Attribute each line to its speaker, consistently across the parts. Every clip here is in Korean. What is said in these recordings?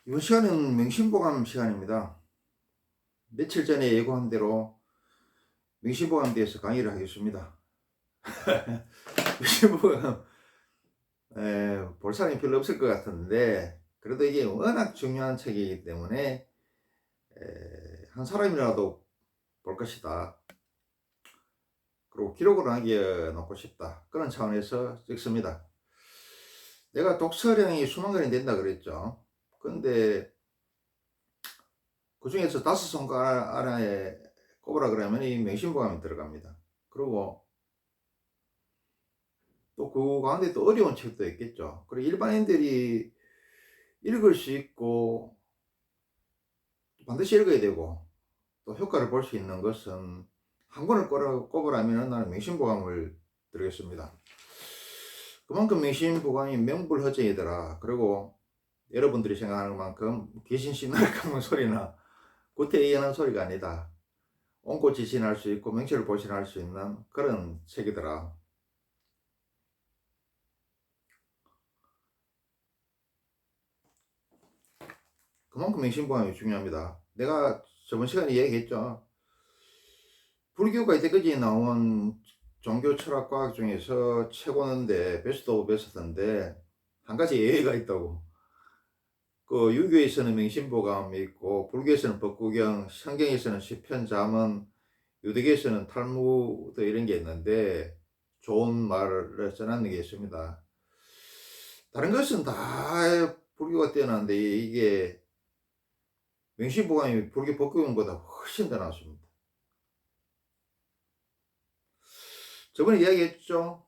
Speaker 1: 이번 시간은 명심보감 시간입니다. 며칠 전에 예고한 대로 명심보감에 대해서 강의를 하겠습니다. 명심보감 볼 사람이 별로 없을 것 같은데 그래도 이게 워낙 중요한 책이기 때문에 한 사람이라도 볼 것이다. 그리고 기록으로 남겨놓고 싶다. 그런 차원에서 찍습니다. 내가 독서량이 수만 권이 된다 그랬죠. 근데 그 중에서 5손가락 안에 꼽으라 그러면 이 명심보감이 들어갑니다. 그리고 또 그 가운데 또 어려운 책도 있겠죠. 그리고 일반인들이 읽을 수 있고 반드시 읽어야 되고 또 효과를 볼 수 있는 것은 한 권을 꼽으라면 나는 명심보감을 드리겠습니다. 그만큼 명심보감이 명불허전이더라. 그리고 여러분들이 생각하는 만큼 귀신 신나는 소리나 구태의연한 소리가 아니다. 온꽃지신할 수 있고 명철을 보신할 수 있는 그런 책이더라. 그만큼 명심보감이 중요합니다. 내가 저번 시간에 얘기했죠. 불교가 이때까지 나온 종교 철학 과학 중에서 최고인데 베스트 오브 베스트인데 한 가지 예외가 있다고. 그 유교에서는 명심보감이 있고 불교에서는 법구경, 성경에서는 시편, 잠언, 유대교에서는 탈무드 이런 게 있는데 좋은 말을 전하는 게 있습니다. 다른 것은 다 불교가 뛰어난데 이게 명심보감이 불교 법구경보다 훨씬 더 낫습니다. 저번에 이야기했죠.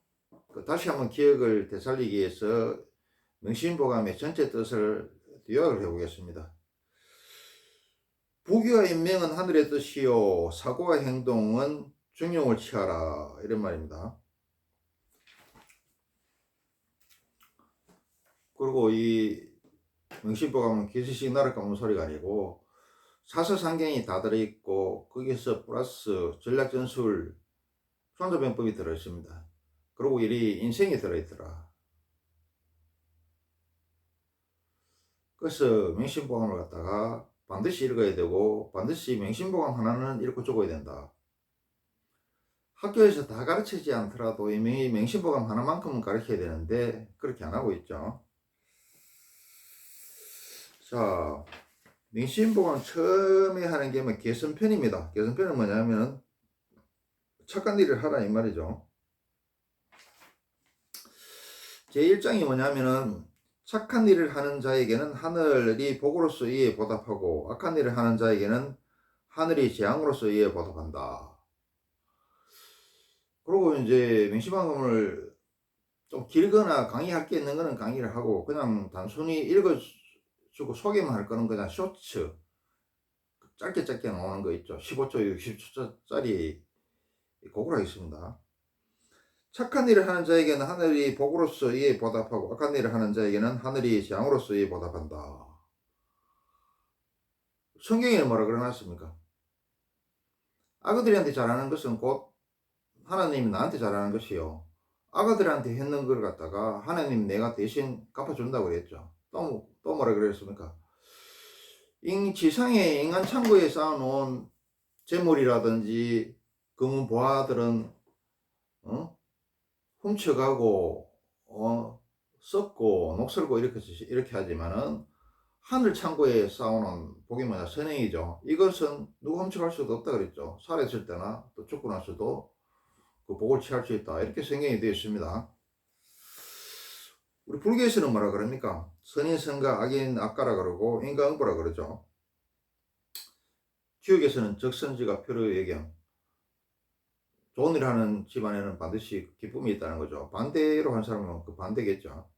Speaker 1: 다시 한번 기억을 되살리기 위해서 명심보감의 전체 뜻을 요약을 해보겠습니다. 부귀와 인명은 하늘의 뜻이요 사고와 행동은 중용을 취하라, 이런 말입니다. 그리고 이 명심보감은 기술식 나를 까먹는 소리가 아니고 사서상경이 다 들어있고 거기서 플러스 전략전술 손자병법이 들어있습니다. 그리고 이 인생이 들어있더라. 그래서 명심보감을 갖다가 반드시 읽어야 되고 반드시 명심보감 하나는 읽고 죽어야 된다. 학교에서 다 가르치지 않더라도 이 명심보감 하나만큼은 가르쳐야 되는데 그렇게 안 하고 있죠. 자, 명심보감 처음에 하는 게 뭐 개선편입니다. 개선편은 뭐냐면 착한 일을 하라 이 말이죠. 제1장이 뭐냐면은 착한 일을 하는 자에게는 하늘이 복으로서 이에 보답하고 악한 일을 하는 자에게는 하늘이 재앙으로서 이에 보답한다. 그리고 이제 명심보감을 좀 길거나 강의할 게 있는 거는 강의를 하고 그냥 단순히 읽어주고 소개만 할 거는 그냥 쇼츠 짧게 나오는 거 있죠. 15초, 60초짜리 그거로 하겠습니다. 착한 일을 하는 자에게는 하늘이 복으로서 이에 보답하고 악한 일을 하는 자에게는 하늘이 재앙으로서 이에 보답한다. 성경에 뭐라 그러놨습니까? 아그들한테 잘하는 것은 곧 하나님이 나한테 잘하는 것이요 아가들한테 했는 걸 갖다가 하나님 내가 대신 갚아준다고 그랬죠. 또 뭐라 그랬습니까? 지상에 인간 창고에 쌓아놓은 재물이라든지 금은 보화들은 훔쳐가고 썩고 녹슬고 이렇게 하지만은 하늘 창고에 쌓아놓은 복이 뭐냐 선행이죠. 이것은 누가 훔쳐갈 수도 없다 그랬죠. 살아있을 때나 또 죽고 나서도 그 복을 취할 수 있다 이렇게 성경이 되어 있습니다. 우리 불교에서는 뭐라 그럽니까? 선인 선가 악인 악가라 그러고 인과응보라 그러죠. 교육에서는 적선지가 표로예경, 좋은 일 하는 집안에는 반드시 기쁨이 있다는 거죠. 반대로 한 사람은 그 반대겠죠.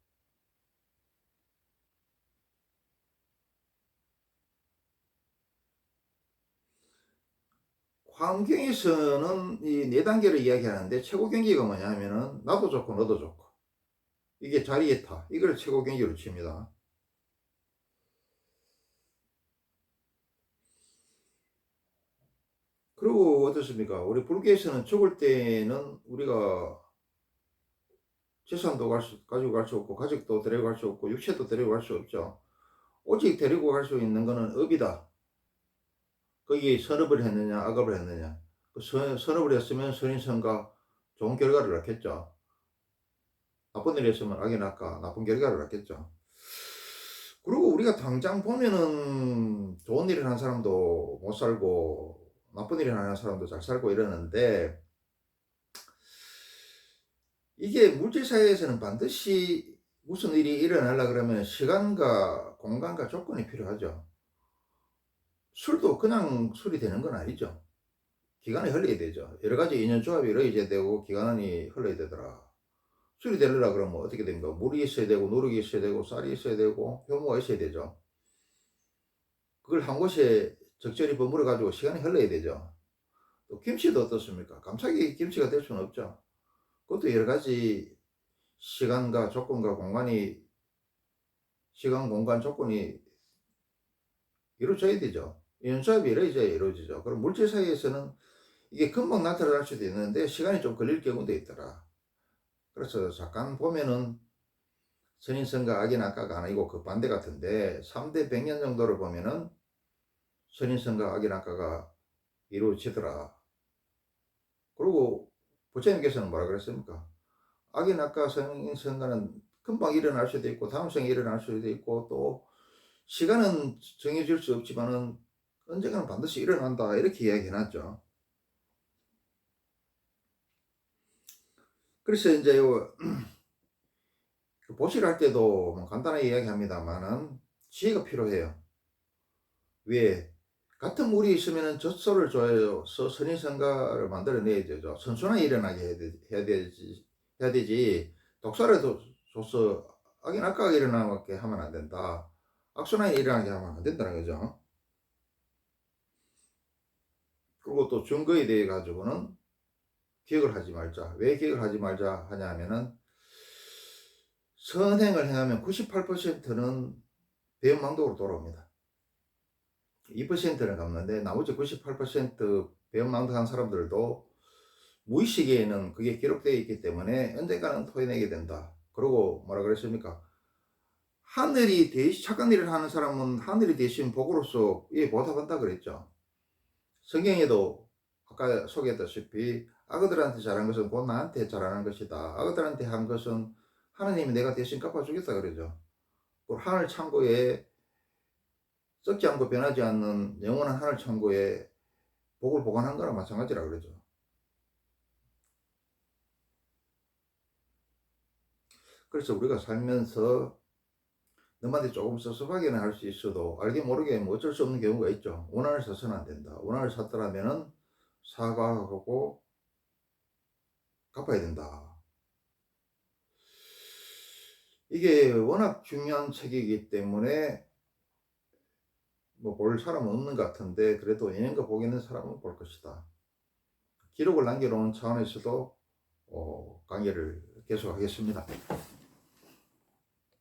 Speaker 1: 환경에서는 이 네 단계를 이야기하는데 최고 경기가 뭐냐 하면은 나도 좋고 너도 좋고 이게 자리에 타 이걸 최고 경기로 칩니다. 그리고 어떻습니까? 우리 불교에서는 죽을 때는 우리가 재산도 가지고 갈 수 없고 가족도 데려갈 수 없고 육체도 데려갈 수 없죠. 오직 데리고 갈 수 있는 거는 업이다. 거기에 선업을 했느냐 악업을 했느냐. 그 선업을 했으면 선인선과 좋은 결과를 낳겠죠. 나쁜 일을 했으면 악이 낳까 나쁜 결과를 낳겠죠. 그리고 우리가 당장 보면은 좋은 일을 한 사람도 못 살고 나쁜 일을 하는 사람도 잘 살고 이러는데, 이게 물질사회에서는 반드시 무슨 일이 일어나려 그러면 시간과 공간과 조건이 필요하죠. 술도 그냥 술이 되는 건 아니죠. 기간이 흘러야 되죠. 여러 가지 인연 조합이 이루어져야 되고 기간이 흘러야 되더라. 술이 되려면 그러면 어떻게 됩니까? 물이 있어야 되고 누룩이 있어야 되고 쌀이 있어야 되고 효모가 있어야 되죠. 그걸 한 곳에 적절히 버무려 가지고 시간이 흘러야 되죠. 또 김치도 어떻습니까? 갑자기 김치가 될 수는 없죠. 그것도 여러 가지 시간과 조건과 공간이, 시간 공간 조건이 이루어져야 되죠. 인연조합이 이루어져야 이루어지죠. 그럼 물질 사이에서는 이게 금방 나타날 수도 있는데 시간이 좀 걸릴 경우도 있더라. 그래서 잠깐 보면은 선인선과 악인악과가 아니고 그 반대 같은데 3대 100년 정도를 보면은 선인선과 악인악과가 이루어지더라. 그리고 부처님께서는 뭐라 그랬습니까? 악인악과 선인선과는 금방 일어날 수도 있고 다음 생에 일어날 수도 있고 또 시간은 정해질 수 없지만은 언젠가는 반드시 일어난다 이렇게 이야기해놨죠. 그래서 이제 요 보시를 할 때도 뭐 간단하게 이야기합니다만은 지혜가 필요해요. 왜? 같은 물이 있으면 젖소를 줘서 선인선과를 만들어내야 되죠. 선순환이 일어나게 해야 되지. 독소를 줘서 악인악과가 일어나게 하면 안 된다. 악순환이 일어나게 하면 안 된다는 거죠. 그리고 또 증거에 대해 가지고는 기억을 하지 말자. 왜 기억을 하지 말자 하냐 하면은 선행을 행하면 98%는 배은망덕으로 돌아옵니다. 2%는 갚는데 나머지 98% 배은망덕한 사람들도 무의식에는 그게 기록되어 있기 때문에 언젠가는 토해내게 된다. 그리고 뭐라 그랬습니까? 하늘이 착한 일을 하는 사람은 하늘이 대신 복으로서 예, 보답한다 그랬죠. 성경에도 아까 소개했다시피 악어들한테 잘한 것은 곧 나한테 잘하는 것이다. 악어들한테 한 것은 하나님이 내가 대신 갚아주겠다 그러죠. 하늘 창고에 썩지 않고 변하지 않는 영원한 하늘 창고에 복을 보관한 거랑 마찬가지라 그러죠. 그래서 우리가 살면서 너한테 조금 섭섭하게는 할 수 있어도 알게 모르게 뭐 어쩔 수 없는 경우가 있죠. 원한을 사서는 안 된다. 원한을 샀더라면은 사과하고 갚아야 된다. 이게 워낙 중요한 책이기 때문에 뭐 볼 사람은 없는 것 같은데 그래도 예년과 복 있는 사람은 볼 것이다. 기록을 남겨놓은 차원에서도 강의를 계속하겠습니다.